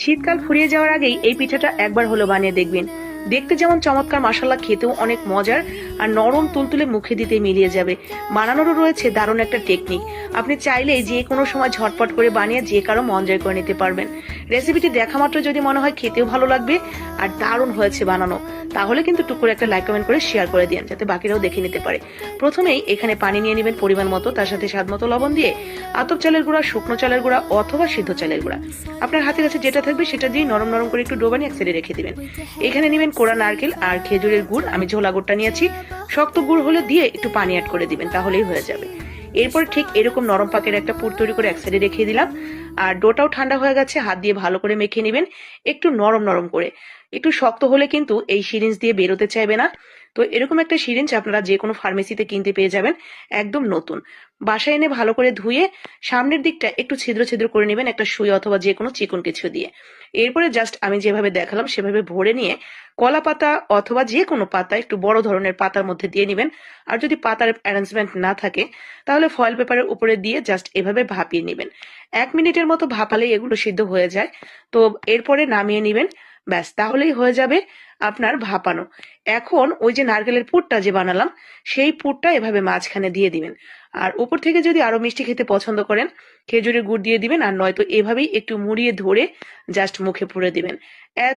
শীতকাল ফুরিয়ে যাওয়ার আগেই এই পিঠাটা একবার হলো বানিয়ে দেখবেন। দেখতে যেমন চমৎকার, মাশাআল্লাহ খেতেও অনেক মজার আর নরম তুলতুলে, মুখে দিতে মিলিয়ে যাবে। বানানোরও রয়েছে দারুণ একটা টেকনিক। আপনি চাইলেই যে কোনো সময় ঝটপট করে বানিয়ে যে কারো মন জয় করে নিতে পারবেন। রেসিপিটি দেখা মাত্র যদি মনে হয় খেতেও ভালো লাগবে আর দারুণ হয়েছে বানানো, তাহলে কিন্তু টুক করে একটা লাইক কমেন্ট করে শেয়ার করে দিন, যাতে বাকিরাও দেখে নিতে পারে। প্রথমেই এখানে পানি নিয়ে নেবেন পরিমাণ মতো, তার সাথে স্বাদ মতো লবণ দিয়ে আতপ চালের গুঁড়া, শুকনো চালের গুঁড়া অথবা সিদ্ধ চালের গুঁড়া, আপনার হাতের কাছে যেটা থাকবে সেটা দিয়ে নরম নরম করে একটু ডো বানিয়ে এক সাইডে রেখে দিবেন। এখানে নেবেন কোড়া নারকেল আর খেজুরের গুড়, আমি ঝোলা গুড়টা নিয়েছি। শক্ত গুড় হলে দিয়ে একটু পানি অ্যাড করে দিবেন, তাহলেই হয়ে যাবে। এরপর ঠিক এরকম নরম পাকের একটা পুর তৈরি করে এক সাইডে রেখে দিলাম। আর ডোটাও ঠান্ডা হয়ে গেছে, হাত দিয়ে ভালো করে মেখে নেবেন একটু নরম নরম করে। একটু শক্ত হলে কিন্তু এই সিরিঞ্জ দিয়ে বেরোতে চাইবে না। তো এরকম একটা সিরিঞ্জ আপনারা যে কোনো ফার্মেসিতে কিনতে পেয়ে যাবেন, একদম নতুন। বাসায় এনে ভালো করে ধুয়ে সামনের দিকটা একটু ছিদ্র ছিদ্র করে নেবেন একটা সুই অথবা যে কোনো চিকন কিছু দিয়ে। এরপরে জাস্ট আমি যেভাবে দেখালাম সেভাবে ভরে নিয়ে কলা পাতা অথবা যে কোনো পাতা, একটু বড় ধরনের পাতার মধ্যে দিয়ে নেবেন। আর যদি পাতার অ্যারেঞ্জমেন্ট না থাকে তাহলে ফয়েল পেপারের উপরে দিয়ে জাস্ট এভাবে ভাপিয়ে নেবেন। 1 মিনিটের মতো ভাপালেই এগুলো সিদ্ধ হয়ে যায়। তো এরপরে নামিয়ে নেবেন, ব্যাস তাহলেই হয়ে যাবে আপনার ভাপানো। এখন ওই যে নারকেলের পুরটা যে বানালাম, সেই পুরটা এভাবে মাঝখানে দিয়ে দিবেন। আর উপর থেকে যদি আরো মিষ্টি খেতে পছন্দ করেন, খেজুরের গুড় দিয়ে দিবেন, আর নয়তো এভাবেই একটু মুড়িয়ে ধরে জাস্ট মুখে পুরে দিবেন।